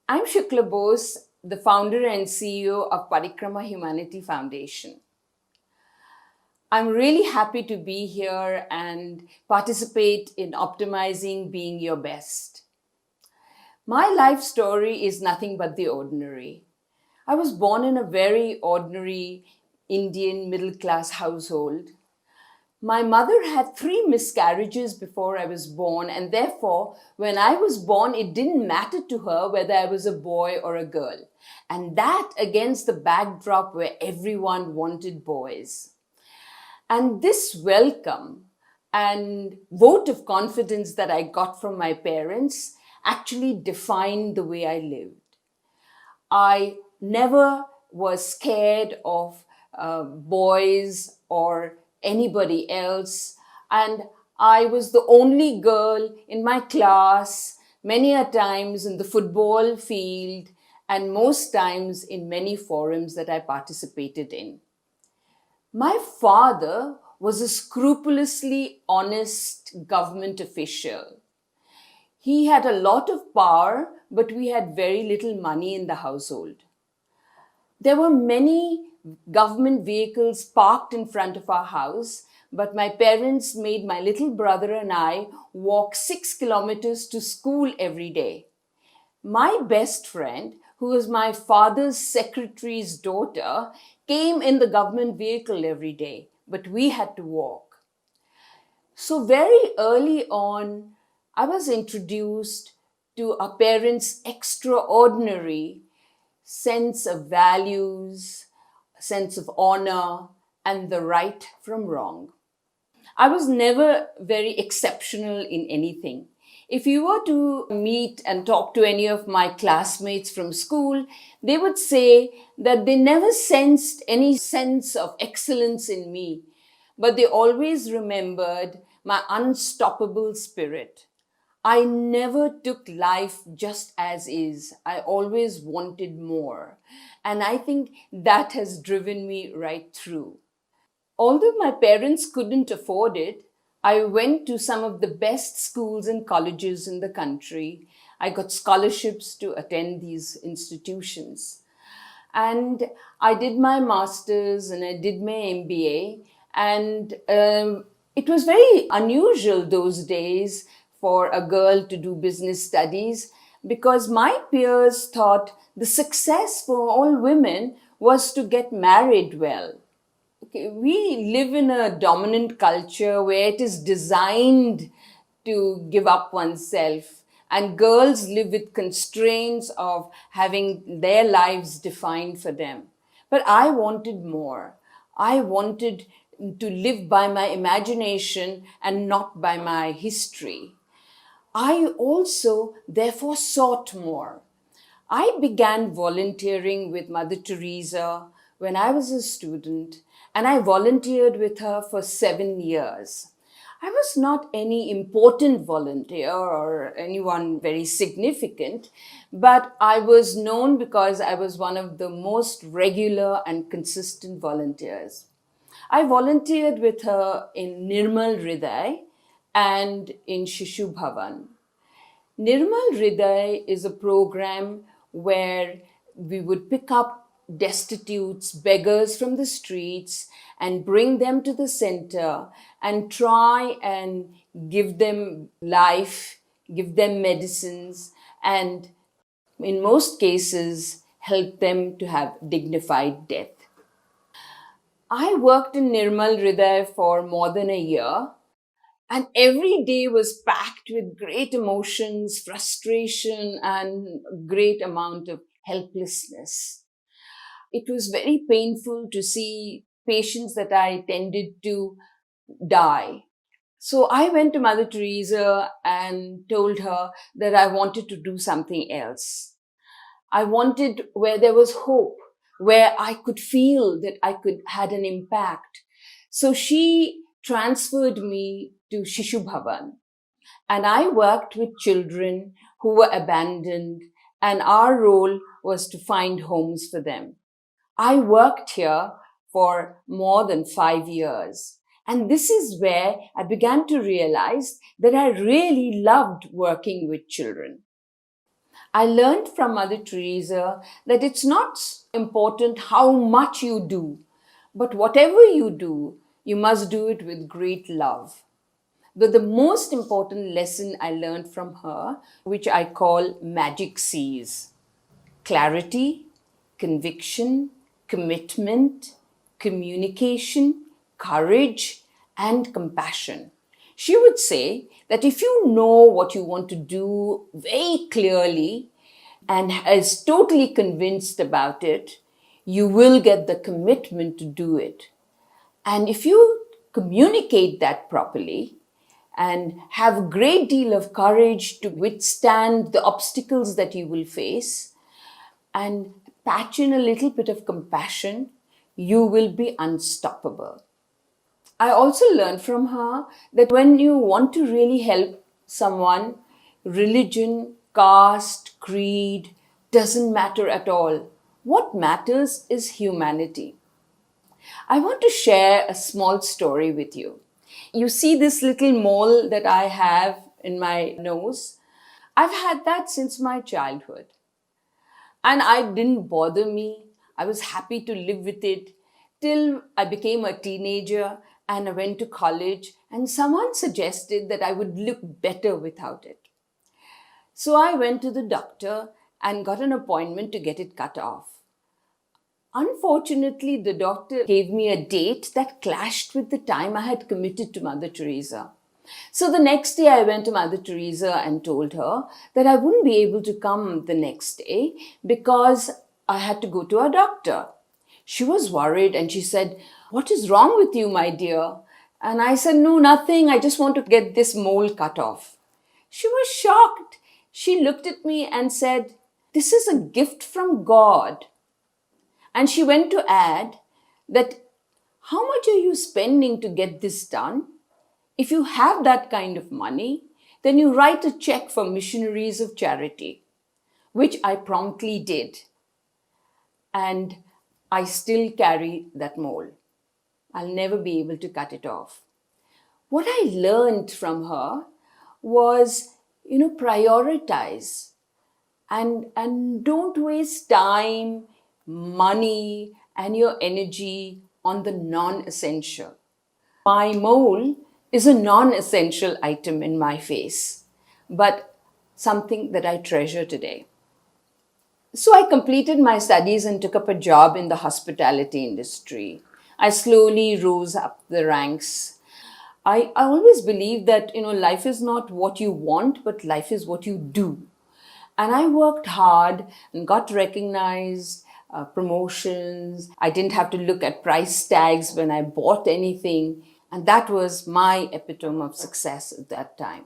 I'm Shukla Bose, the founder and CEO of Parikrama Humanity Foundation. I'm really happy to be here and participate in optimizing being your best. My life story is nothing but the ordinary. I was born in a very ordinary Indian middle class household. My mother had 3 miscarriages before I was born, and therefore, when I was born, it didn't matter to her whether I was a boy or a girl. And that against the backdrop where everyone wanted boys. And this welcome and vote of confidence that I got from my parents actually defined the way I lived. I never was scared of boys or anybody else. And I was the only girl in my class, many a times in the football field, and most times in many forums that I participated in. My father was a scrupulously honest government official. He had a lot of power, but we had very little money in the household. There were many government vehicles parked in front of our house, but my parents made my little brother and I walk 6 kilometers to school every day. My best friend, who was my father's secretary's daughter, came in the government vehicle every day, but we had to walk. So very early on, I was introduced to our parents' extraordinary sense of values, sense of honor, and the right from wrong. I was never very exceptional in anything. If you were to meet and talk to any of my classmates from school, they would say that they never sensed any sense of excellence in me, but they always remembered my unstoppable spirit. I never took life just as is. I always wanted more. And I think that has driven me right through. Although my parents couldn't afford it, I went to some of the best schools and colleges in the country. I got scholarships to attend these institutions. And I did my master's and I did my MBA. And it was very unusual those days for a girl to do business studies because my peers thought the success for all women was to get married well. Okay, we live in a dominant culture where it is designed to give up oneself, and girls live with constraints of having their lives defined for them. But I wanted more. I wanted to live by my imagination and not by my history. I also, therefore, sought more. I began volunteering with Mother Teresa when I was a student, and I volunteered with her for 7 years. I was not any important volunteer or anyone very significant, but I was known because I was one of the most regular and consistent volunteers. I volunteered with her in Nirmal Hriday and in Shishu Bhavan. Nirmal Hriday is a program where we would pick up destitutes, beggars from the streets, and bring them to the center and try and give them life, give them medicines, and in most cases, help them to have dignified death. I worked in Nirmal Hriday for more than a year, and every day was packed with great emotions, frustration, and a great amount of helplessness. It was very painful to see patients that I tended to die. So I went to Mother Teresa and told her that I wanted to do something else. I wanted where there was hope, where I could feel that I had an impact. So she transferred me to Shishu Bhavan, and I worked with children who were abandoned, and our role was to find homes for them. I worked here for more than 5 years. And this is where I began to realize that I really loved working with children. I learned from Mother Teresa that it's not important how much you do, but whatever you do, you must do it with great love. But the most important lesson I learned from her, which I call magic C's: clarity, conviction, commitment, communication, courage, and compassion. She would say that if you know what you want to do very clearly and is totally convinced about it, you will get the commitment to do it. And if you communicate that properly and have a great deal of courage to withstand the obstacles that you will face, and patch in a little bit of compassion, you will be unstoppable. I also learned from her that when you want to really help someone, religion, caste, creed doesn't matter at all. What matters is humanity. I want to share a small story with you. You see this little mole that I have in my nose? I've had that since my childhood. And it didn't bother me. I was happy to live with it till I became a teenager and I went to college, and someone suggested that I would look better without it. So I went to the doctor and got an appointment to get it cut off. Unfortunately, the doctor gave me a date that clashed with the time I had committed to Mother Teresa. So the next day I went to Mother Teresa and told her that I wouldn't be able to come the next day because I had to go to a doctor. She was worried and she said, "What is wrong with you, my dear?" And I said, "No, nothing. I just want to get this mole cut off." She was shocked. She looked at me and said, "This is a gift from God." And she went to add that, "How much are you spending to get this done? If you have that kind of money, then you write a check for missionaries of charity," which I promptly did. And I still carry that mole. I'll never be able to cut it off. What I learned from her was, prioritize and don't waste time, money, and your energy on the non-essential. My mole is a non-essential item in my face, but something that I treasure today. So I completed my studies and took up a job in the hospitality industry. I slowly rose up the ranks. I always believe that, life is not what you want, but life is what you do. And I worked hard and got recognized, promotions. I didn't have to look at price tags when I bought anything. And that was my epitome of success at that time.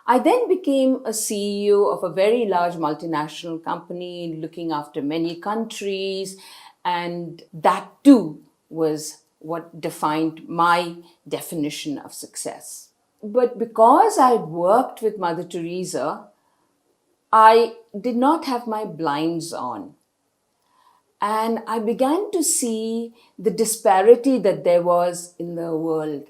I then became a CEO of a very large multinational company looking after many countries. And that too was what defined my definition of success. But because I worked with Mother Teresa, I did not have my blinds on. And I began to see the disparity that there was in the world.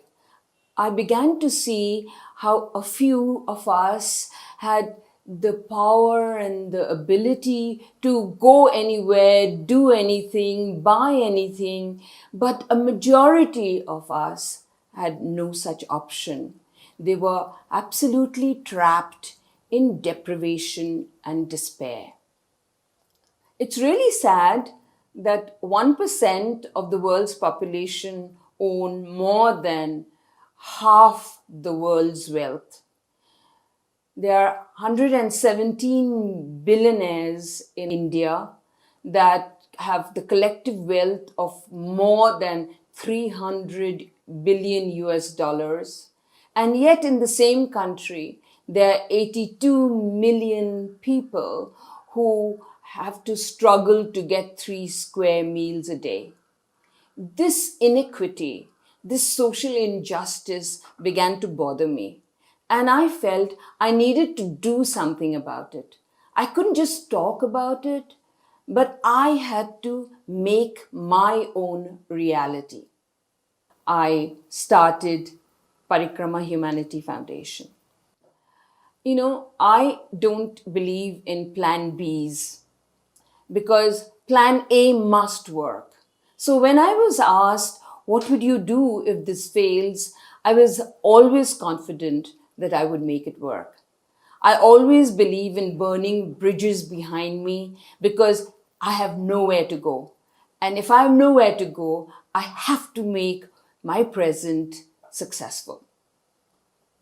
I began to see how a few of us had the power and the ability to go anywhere, do anything, buy anything, but a majority of us had no such option. They were absolutely trapped in deprivation and despair. It's really sad that 1% of the world's population own more than half the world's wealth. There are 117 billionaires in India that have the collective wealth of more than 300 billion US dollars. And yet in the same country, there are 82 million people who have to struggle to get 3 square meals a day. This inequity, this social injustice began to bother me. And I felt I needed to do something about it. I couldn't just talk about it, but I had to make my own reality. I started Parikrama Humanity Foundation. I don't believe in plan Bs because plan A must work. So when I was asked, what would you do if this fails? I was always confident that I would make it work. I always believe in burning bridges behind me because I have nowhere to go. And if I have nowhere to go, I have to make my present successful.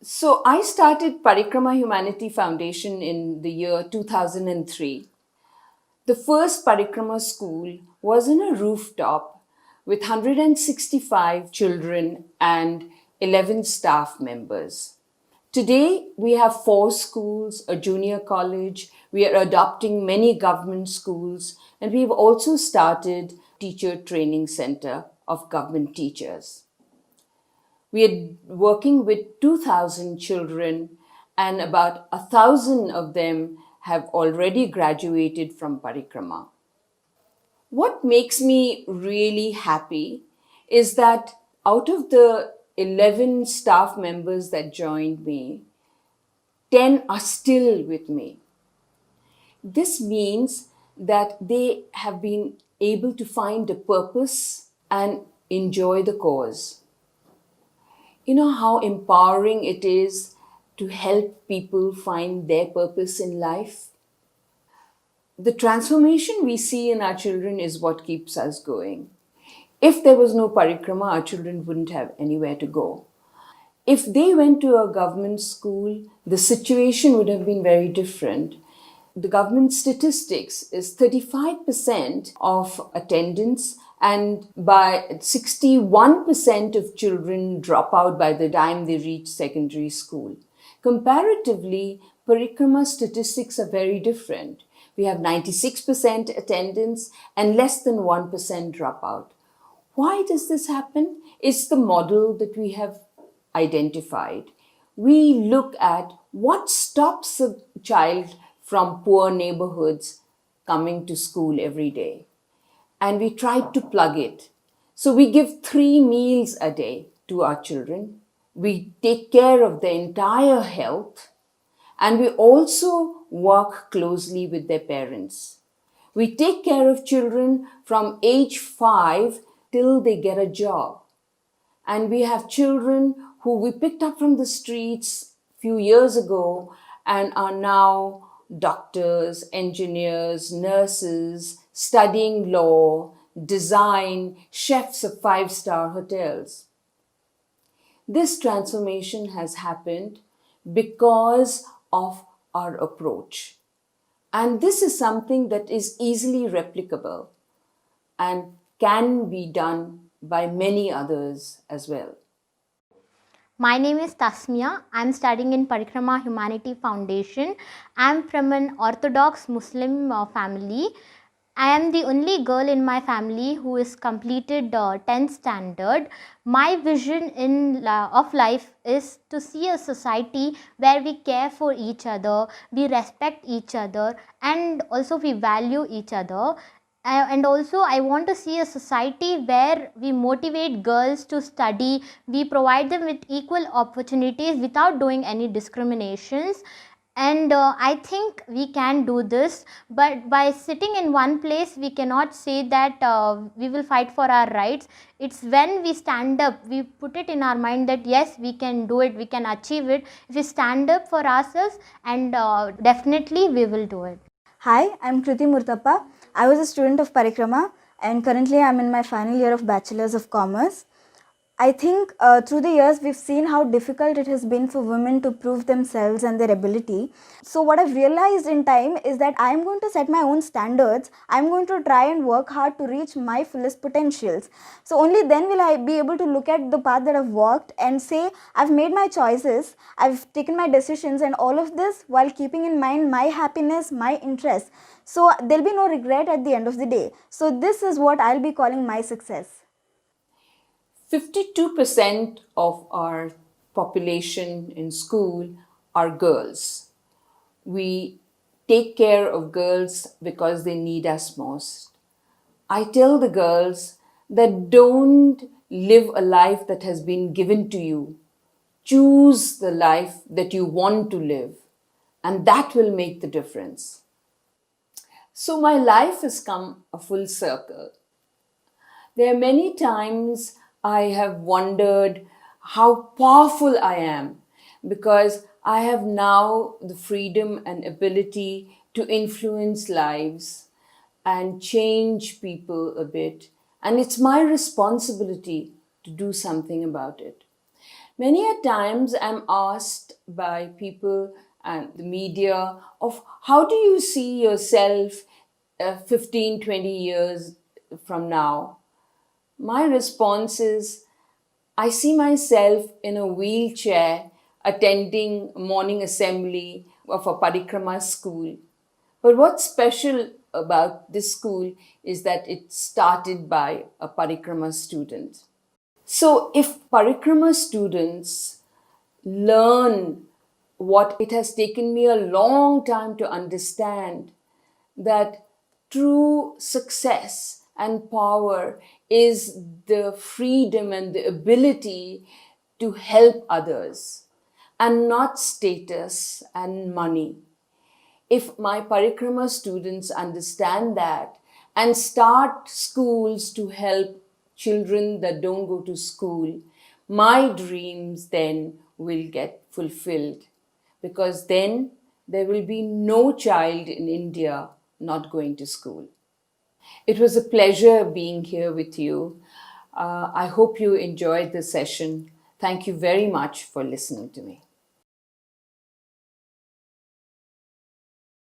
So I started Parikrama Humanity Foundation in the year 2003. The first Parikrama school was in a rooftop with 165 children and 11 staff members. Today, we have 4 schools, a junior college. We are adopting many government schools, and we've also started teacher training center of government teachers. We are working with 2,000 children, and about 1,000 of them have already graduated from Parikrama. What makes me really happy is that out of the 11 staff members that joined me, 10 are still with me. This means that they have been able to find a purpose and enjoy the cause. You know how empowering it is to help people find their purpose in life? The transformation we see in our children is what keeps us going. If there was no Parikrama, our children wouldn't have anywhere to go. If they went to a government school, the situation would have been very different. The government statistics is 35% of attendance, and by 61% of children drop out by the time they reach secondary school. Comparatively, Parikrama statistics are very different. We have 96% attendance and less than 1% dropout. Why does this happen? It's the model that we have identified. We look at what stops a child from poor neighborhoods coming to school every day. And we try to plug it. So we give 3 meals a day to our children. We take care of their entire health. And we also work closely with their parents. We take care of children from age 5 till they get a job. And we have children who we picked up from the streets a few years ago and are now doctors, engineers, nurses, studying law, design, chefs of 5-star hotels. This transformation has happened because of our approach. And this is something that is easily replicable and can be done by many others as well. My name is Tasmia. I am studying in Parikrama Humanity Foundation. I am from an Orthodox Muslim family. I am the only girl in my family who has completed 10th standard. My vision of life is to see a society where we care for each other, we respect each other, and also we value each other. And also I want to see a society where we motivate girls to study, we provide them with equal opportunities without doing any discriminations. And I think we can do this, but by sitting in one place we cannot say that we will fight for our rights. It's when we stand up, we put it in our mind that yes, we can do it, we can achieve it. If we stand up for ourselves, and definitely we will do it. Hi, I'm Kriti Murtappa. I was a student of Parikrama and currently I'm in my final year of Bachelor's of Commerce. I think through the years we've seen how difficult it has been for women to prove themselves and their ability. So what I've realized in time is that I'm going to set my own standards. I'm going to try and work hard to reach my fullest potentials. So only then will I be able to look at the path that I've walked and say I've made my choices, I've taken my decisions, and all of this while keeping in mind my happiness, my interests. So there'll be no regret at the end of the day. So this is what I'll be calling my success. 52% of our population in school are girls. We take care of girls because they need us most. I tell the girls that don't live a life that has been given to you. Choose the life that you want to live. and that will make the difference. So my life has come a full circle. There are many times I have wondered how powerful I am because I have now the freedom and ability to influence lives and change people a bit. And it's my responsibility to do something about it. Many a times I'm asked by people and the media of how do you see yourself 15, 20 years from now? My response is I see myself in a wheelchair attending morning assembly of a Parikrama school. But what's special about this school is that it started by a Parikrama student. So if Parikrama students learn what it has taken me a long time to understand, that true success and power is the freedom and the ability to help others and not status and money. If my Parikrama students understand that and start schools to help children that don't go to school, my dreams then will get fulfilled, because then there will be no child in India not going to school. It was a pleasure being here with you. I hope you enjoyed the session. Thank you very much for listening to me.